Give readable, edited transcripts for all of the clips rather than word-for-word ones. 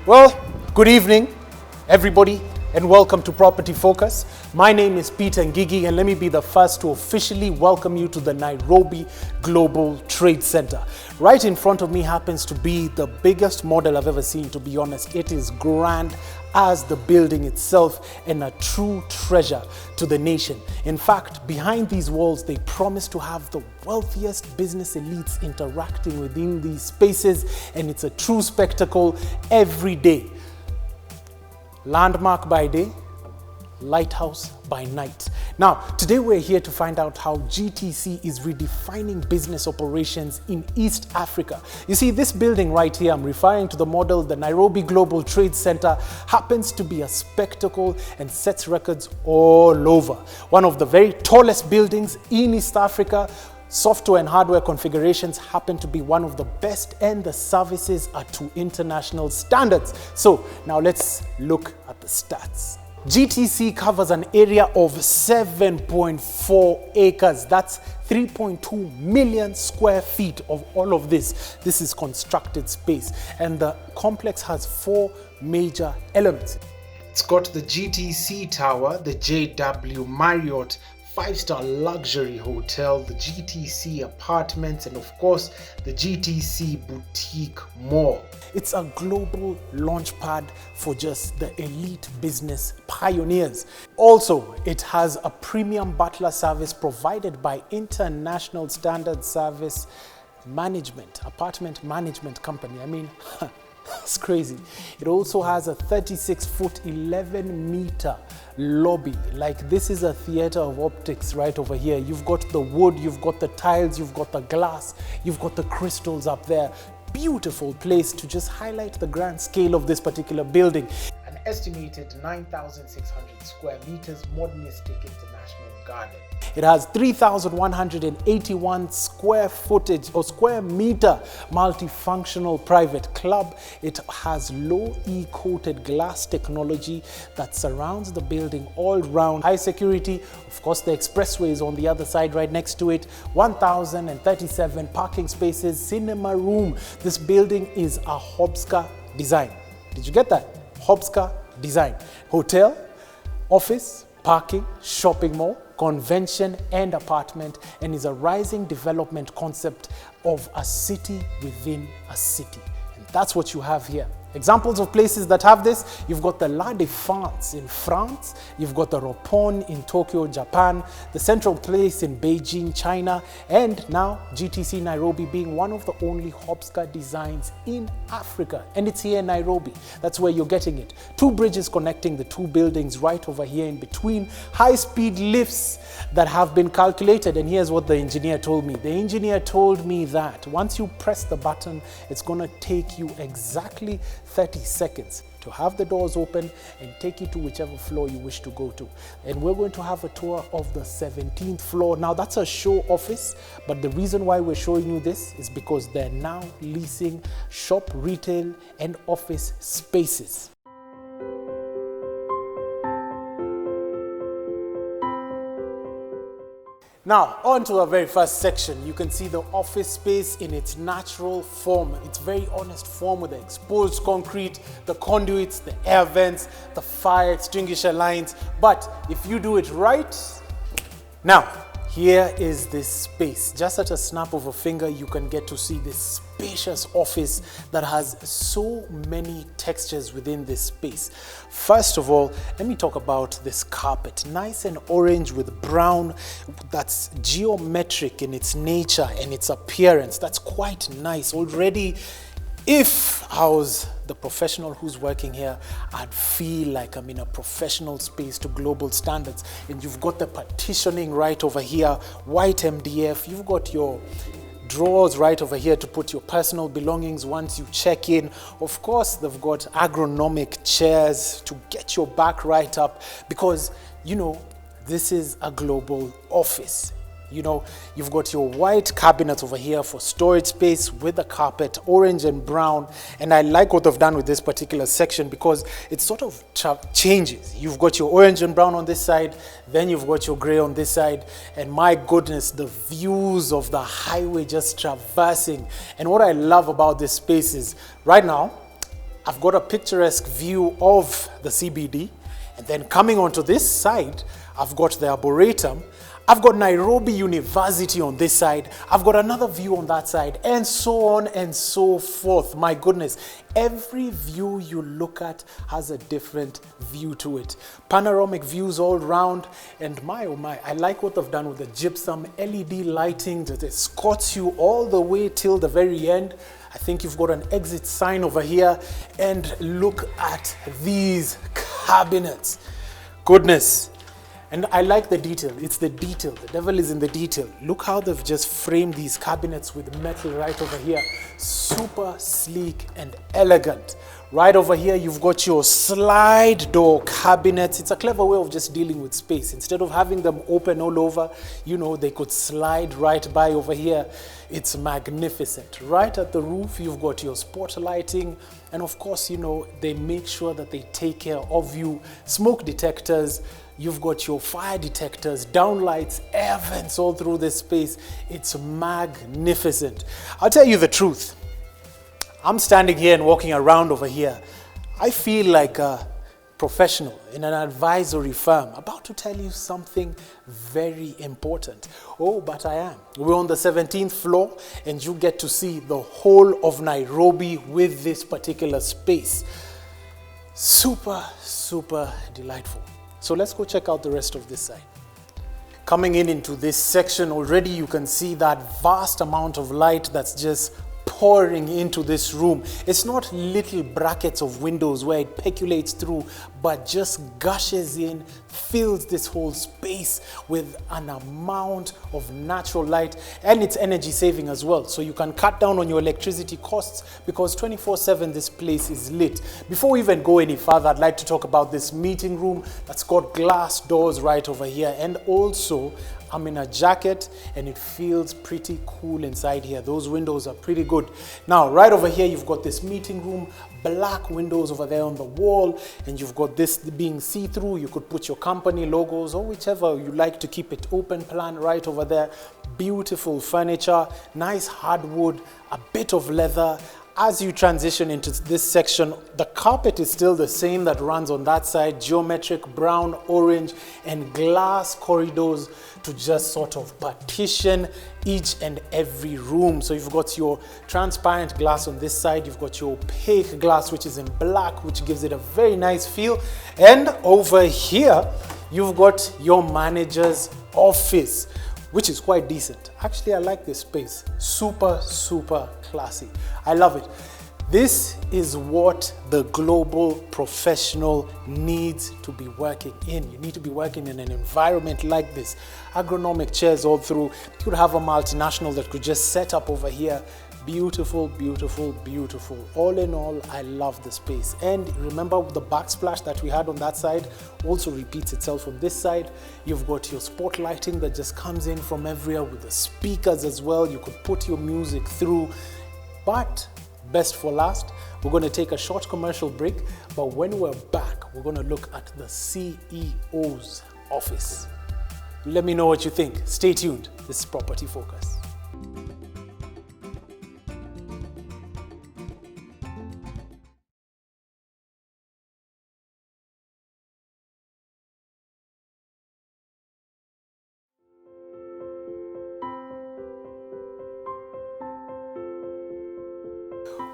Well, good evening, everybody, and welcome to Property Focus. My name is Peter Ngigi, and let me be the first to officially welcome you to the Nairobi Global Trade Center. Right in front of me happens to be the biggest model I've ever seen, to be honest. It is grand as the building itself and a true treasure to the nation. In fact, behind these walls, they promise to have the wealthiest business elites interacting within these spaces, and it's a true spectacle every day. Landmark by day, lighthouse by night. Now, today we're here to find out how GTC is redefining business operations in East Africa. You see, this building right here, I'm referring to the model, the Nairobi Global Trade Center, happens to be a spectacle and sets records all over. One of the very tallest buildings in East Africa. Software and hardware configurations happen to be one of the best, and the services are to international standards. So now let's look at the stats. GTC covers an area of 7.4 acres. That's 3.2 million square feet of all of this. This is constructed space, and the complex has 4 major elements. It's got the GTC Tower, the JW Marriott 5-star luxury hotel, the GTC apartments, and of course the GTC boutique mall. It's a global launchpad for just the elite business pioneers. Also, it has a premium butler service provided by International Standard Service Management, apartment management company. I mean, it's crazy. It also has a 36-foot, 11-meter lobby. Like, this is a theater of optics right over here. You've got the wood, you've got the tiles, you've got the glass, you've got the crystals up there. Beautiful place to just highlight the grand scale of this particular building. An estimated 9,600 square meters, modernistic international garden. It has 3,181 square meter multifunctional private club. It has low E-coated glass technology that surrounds the building all round. High security, of course the expressway is on the other side right next to it. 1,037 parking spaces, cinema room. This building is a Hobska design. Did you get that? Hobska design. Hotel, office, parking, shopping mall, convention and apartment, and is a rising development concept of a city within a city. And that's what you have here. Examples of places that have this: you've got the La Défense in France, you've got the Roppongi in Tokyo, Japan, the Central Place in Beijing, China, and now GTC Nairobi being one of the only Hobska designs in Africa. And it's here in Nairobi. That's where you're getting it. 2 bridges connecting the 2 buildings right over here in between, high-speed lifts that have been calculated. And here's what the engineer told me. The engineer told me that once you press the button, it's gonna take you exactly 30 seconds to have the doors open and take you to whichever floor you wish to go to. And we're going to have a tour of the 17th floor. Now, that's a show office, but the reason why we're showing you this is because they're now leasing shop, retail, and office spaces. Now, on to our very first section. You can see the office space in its natural form, its very honest form, with the exposed concrete, the conduits, the air vents, the fire extinguisher lines. But if you do it right, now, here is this space. Just at a snap of a finger, you can get to see this spacious office that has so many textures within this space. First of all, let me talk about this carpet. Nice and orange with brown. That's geometric in its nature and its appearance. That's quite nice. Already, if I was the professional who's working here, I'd feel like I'm in a professional space to global standards. And you've got the partitioning right over here, white MDF. You've got your drawers right over here to put your personal belongings once you check in. Of course, they've got ergonomic chairs to get your back right up, because, you know, this is a global office. You know, you've got your white cabinets over here for storage space with the carpet, orange and brown. And I like what they've done with this particular section because it sort of changes. You've got your orange and brown on this side, then you've got your gray on this side. And my goodness, the views of the highway just traversing. And what I love about this space is right now, I've got a picturesque view of the CBD. And then coming onto this side, I've got the Arboretum. I've got Nairobi University on this side. I've got another view on that side, and so on and so forth. My goodness, every view you look at has a different view to it. Panoramic views all round, and my oh my, I like what they've done with the gypsum LED lighting that escorts you all the way till the very end. I think you've got an exit sign over here, and look at these cabinets. Goodness. And I like the detail. It's the detail. The devil is in the detail. Look how they've just framed these cabinets with metal right over here. Super sleek and elegant. Right over here, you've got your slide door cabinets. It's a clever way of just dealing with space. Instead of having them open all over, you know, they could slide right by over here. It's magnificent. Right at the roof, you've got your spot lighting. And of course, you know, they make sure that they take care of you. Smoke detectors. You've got your fire detectors, downlights, air vents all through this space. It's magnificent. I'll tell you the truth. I'm standing here and walking around over here. I feel like a professional in an advisory firm about to tell you something very important. Oh, but I am. We're on the 17th floor, and you get to see the whole of Nairobi with this particular space. Super, super delightful. So let's go check out the rest of this side. Coming into this section, already you can see that vast amount of light that's just pouring into this room. It's not little brackets of windows where it percolates through, but just gushes in, fills this whole space with an amount of natural light, and it's energy saving as well. So you can cut down on your electricity costs because 24/7 this place is lit. Before we even go any further, I'd like to talk about this meeting room that's got glass doors right over here, and also I'm in a jacket and it feels pretty cool inside here. Those windows are pretty good. Now, right over here, you've got this meeting room, black windows over there on the wall, and you've got this being see-through. You could put your company logos or whichever you like to keep it open plan right over there. Beautiful furniture, nice hardwood, a bit of leather. As you transition into this section, the carpet is still the same that runs on that side, geometric brown, orange, and glass corridors to just sort of partition each and every room. So you've got your transparent glass on this side, you've got your opaque glass, which is in black, which gives it a very nice feel. And over here, you've got your manager's office, which is quite decent. Actually, I like this space. Super, super classy. I love it. This is what the global professional needs to be working in. You need to be working in an environment like this. Agronomic chairs all through. You could have a multinational that could just set up over here. Beautiful, beautiful, beautiful. All in all, I love the space. And remember the backsplash that we had on that side also repeats itself on this side. You've got your spot lighting that just comes in from everywhere with the speakers as well. You could put your music through. But best for last, we're going to take a short commercial break. But when we're back, we're going to look at the CEO's office. Let me know what you think. Stay tuned. This is Property Focus.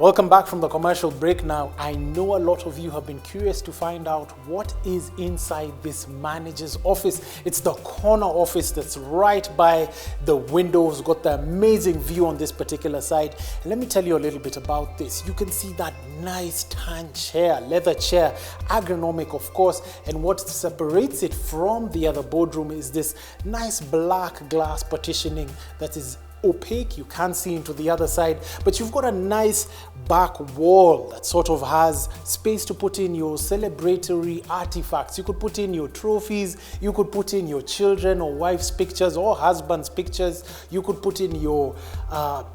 Welcome back from the commercial break. Now, I know a lot of you have been curious to find out what is inside this manager's office. It's the corner office that's right by the windows, got the amazing view on this particular side. And let me tell you a little bit about this. You can see that nice tan chair, leather chair, agronomic of course, and what separates it from the other boardroom is this nice black glass partitioning that is opaque. You can't see into the other side, but you've got a nice back wall that sort of has space to put in your celebratory artifacts. You could put in your trophies, you could put in your children or wife's pictures or husband's pictures, you could put in your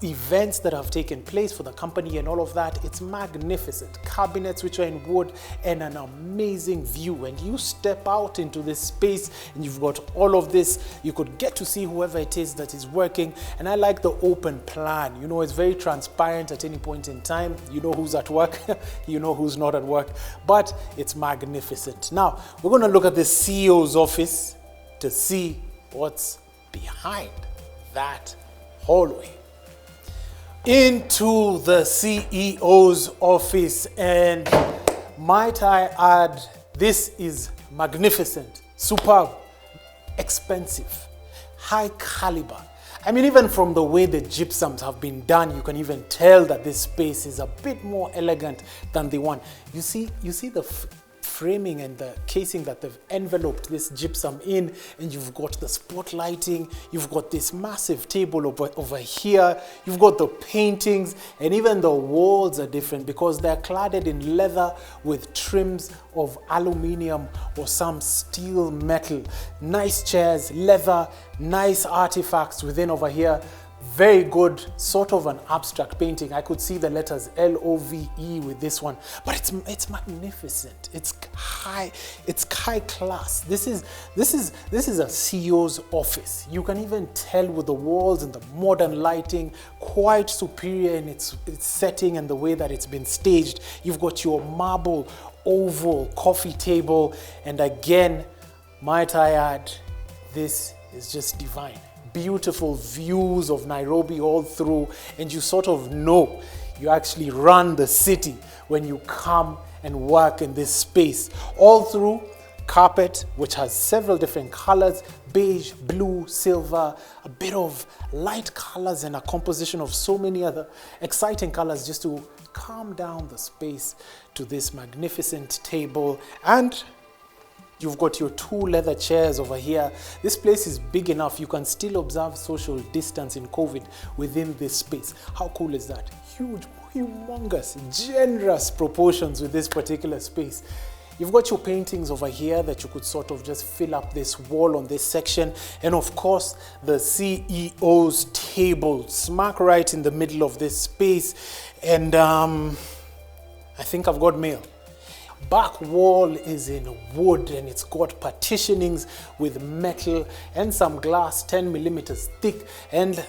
events that have taken place for the company and all of that. It's magnificent. Cabinets which are in wood and an amazing view. And you step out into this space and you've got all of this. You could get to see whoever it is that is working. And I like the open plan. You know, it's very transparent at any point in time. You know who's at work, you know who's not at work, but it's magnificent. Now, we're going to look at the CEO's office to see what's behind that hallway. Into the CEO's office, and might I add, this is magnificent, superb, expensive, high caliber. I mean, even from the way the gypsums have been done, you can even tell that this space is a bit more elegant than the one. You see the framing and the casing that they've enveloped this gypsum in, and you've got the spotlighting, you've got this massive table over here, you've got the paintings, and even the walls are different because they're cladded in leather with trims of aluminium or some steel metal. Nice chairs, leather, nice artifacts within over here. Very good, sort of an abstract painting. I could see the letters LOVE with this one, but it's magnificent. It's high class. This is a CEO's office. You can even tell with the walls and the modern lighting, quite superior in its setting and the way that it's been staged. You've got your marble oval coffee table, and again, might I add, this is just divine. Beautiful views of Nairobi all through, and you sort of know you actually run the city when you come and work in this space. All through, carpet which has several different colors: beige, blue, silver, a bit of light colors, and a composition of so many other exciting colors just to calm down the space to this magnificent table. And you've got your 2 leather chairs over here. This place is big enough. You can still observe social distance in COVID within this space. How cool is that? Huge, humongous, generous proportions with this particular space. You've got your paintings over here that you could sort of just fill up this wall on this section. And of course, the CEO's table, smack right in the middle of this space. And I think I've got mail. Back wall is in wood, and it's got partitionings with metal and some glass 10 millimeters thick, and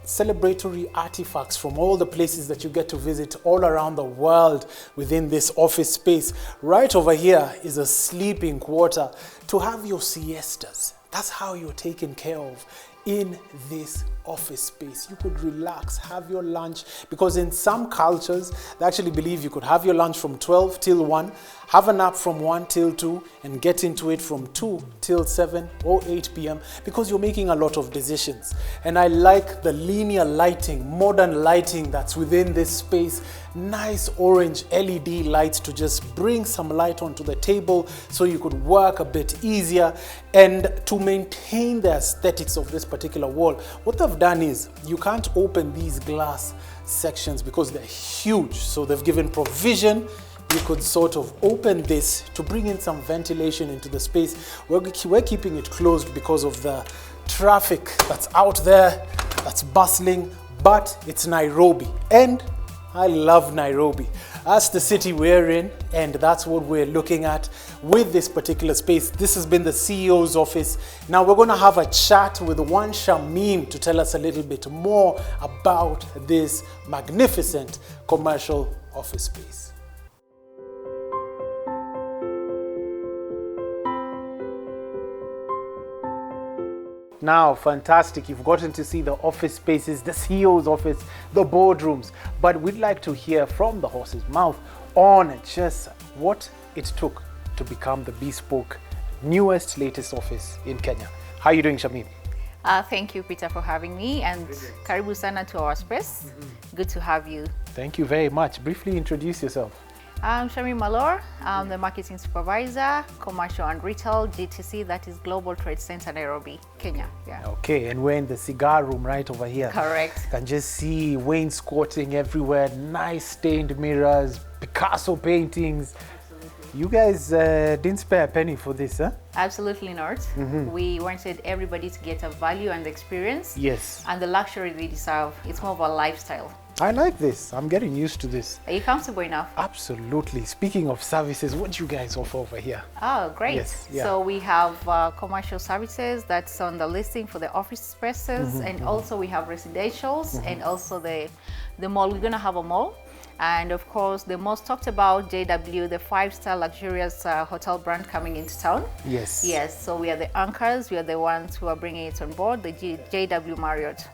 celebratory artifacts from all the places that you get to visit all around the world within this office space. Right over here is a sleeping quarter to have your siestas. That's how you're taken care of in this office space. You could relax, have your lunch, because in some cultures they actually believe you could have your lunch from 12 till 1, have a nap from 1 till 2, and get into it from 2 till 7 or 8 p.m. because you're making a lot of decisions. And I like the linear lighting, modern lighting that's within this space. Nice orange LED lights to just bring some light onto the table so you could work a bit easier. And to maintain the aesthetics of this particular wall, what they've done is you can't open these glass sections because they're huge. So they've given provision. You could sort of open this to bring in some ventilation into the space. We're keeping it closed because of the traffic that's out there, that's bustling, but it's Nairobi. And I love Nairobi. That's the city we're in, and that's what we're looking at with this particular space. This has been the CEO's office. Now we're going to have a chat with one Shamim to tell us a little bit more about this magnificent commercial office space. Now, fantastic, you've gotten to see the office spaces, the CEO's office, the boardrooms, but we'd like to hear from the horse's mouth on just what it took to become the bespoke, newest, latest office in Kenya. How are you doing, Shamim? Thank you, Peter, for having me, and karibu sana to our space. Good to have you. Thank you very much. Briefly introduce yourself. I'm Shamim Malor. I'm the Marketing Supervisor, Commercial and Retail, GTC, that is Global Trade Center, Nairobi, Kenya. Yeah. Okay, and we're in the cigar room right over here. Correct. You can just see wainscoting everywhere, nice stained mirrors, Picasso paintings. Absolutely. You guys didn't spare a penny for this, huh? Absolutely not. We wanted everybody to get a value and experience. Yes. And the luxury they deserve. It's more of a lifestyle. I like this. I'm getting used to this. Are you comfortable enough? Absolutely. Speaking of services, what do you guys offer over here? Oh, great. Yes, yeah. So we have commercial services that's on the listing for the office spaces, and also we have residentials, and also the mall. We're going to have a mall. And of course, the most talked about JW, the 5-star luxurious hotel brand coming into town. Yes. Yes, so we are the anchors. We are the ones who are bringing it on board, the JW Marriott.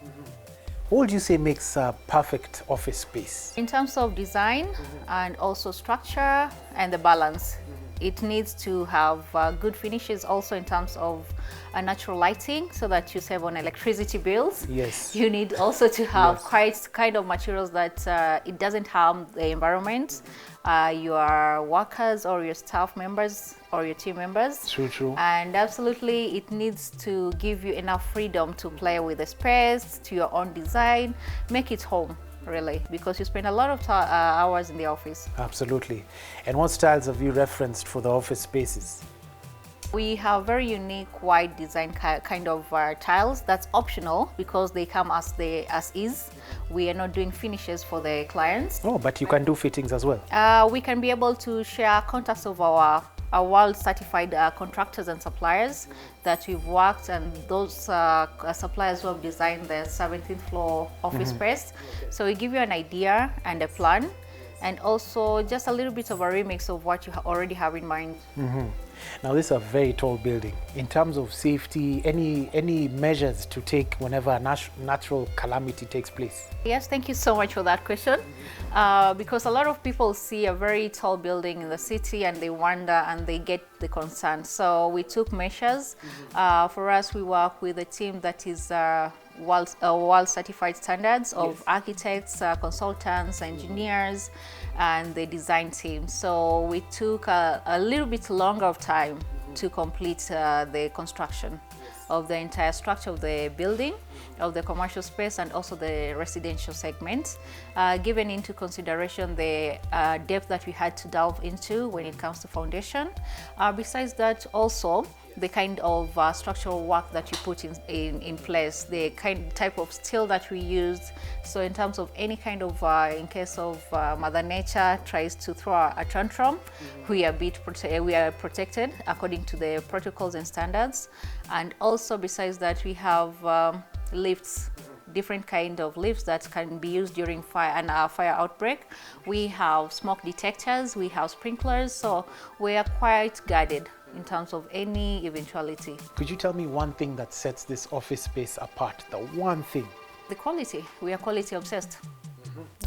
What would you say makes a perfect office space? In terms of design and also structure and the balance, it needs to have good finishes also in terms of natural lighting so that you save on electricity bills. Yes. You need also to have quite kind of materials that it doesn't harm the environment, your workers or your staff members or your team members. True. And absolutely, it needs to give you enough freedom to play with the space, to your own design, make it home. Really, because you spend a lot of hours in the office. Absolutely. And what styles have you referenced for the office spaces? We have very unique wide design kind of tiles that's optional because they come as is. We are not doing finishes for the clients. Oh, but you can do fittings as well. We can be able to share contacts of our world certified contractors and suppliers that we've worked, and those suppliers who have designed the 17th floor office space. So we give you an idea and a plan, and also just a little bit of a remix of what you already have in mind. Now, this is a very tall building. In terms of safety, any measures to take whenever a natural calamity takes place? Yes, thank you so much for that question. Because a lot of people see a very tall building in the city and they wonder and they get the concern. So we took measures. For us, we work with a team that is world certified standards of architects, consultants, engineers, and the design team. So we took a little bit longer of time to complete the construction of the entire structure of the building, of the commercial space, and also the residential segment, given into consideration the depth that we had to delve into when it comes to foundation. Besides that, also the kind of structural work that you put in place, the type of steel that we used. So in terms of any kind of, in case of Mother Nature tries to throw a tantrum, we are protected according to the protocols and standards. And also besides that, we have lifts, different kind of lifts that can be used during fire outbreak. We have smoke detectors, we have sprinklers, so we are quite guarded in terms of any eventuality. Could you tell me one thing that sets this office space apart? The one thing? The quality. We are quality obsessed.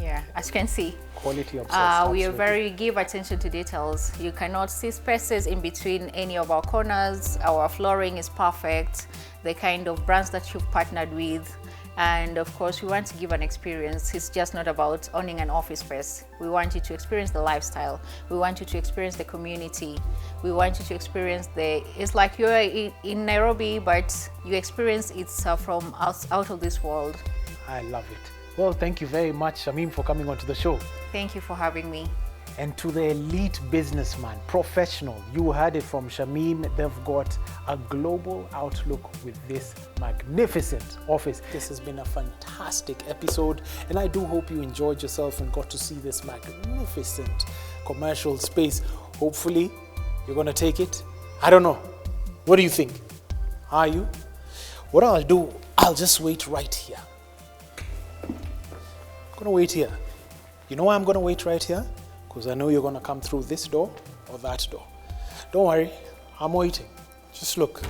Yeah, as you can see. Quality obsessed. We give attention to details. You cannot see spaces in between any of our corners. Our flooring is perfect. The kind of brands that you've partnered with. And of course, we want to give an experience. It's just not about owning an office space. We want you to experience the lifestyle. We want you to experience the community. We want you to experience it's like you're in Nairobi, but you experience it from out of this world. I love it. Well, thank you very much, Shamim, for coming onto the show. Thank you for having me. And to the elite businessman, professional, you heard it from Shamim. They've got a global outlook with this magnificent office. This has been a fantastic episode, and I do hope you enjoyed yourself and got to see this magnificent commercial space. Hopefully, you're going to take it. I don't know. What do you think? Are you? What I'll do, I'll just wait right here. I'm going to wait here. You know why I'm going to wait right here? Because I know you're going to come through this door or that door. Don't worry, I'm waiting. Just look.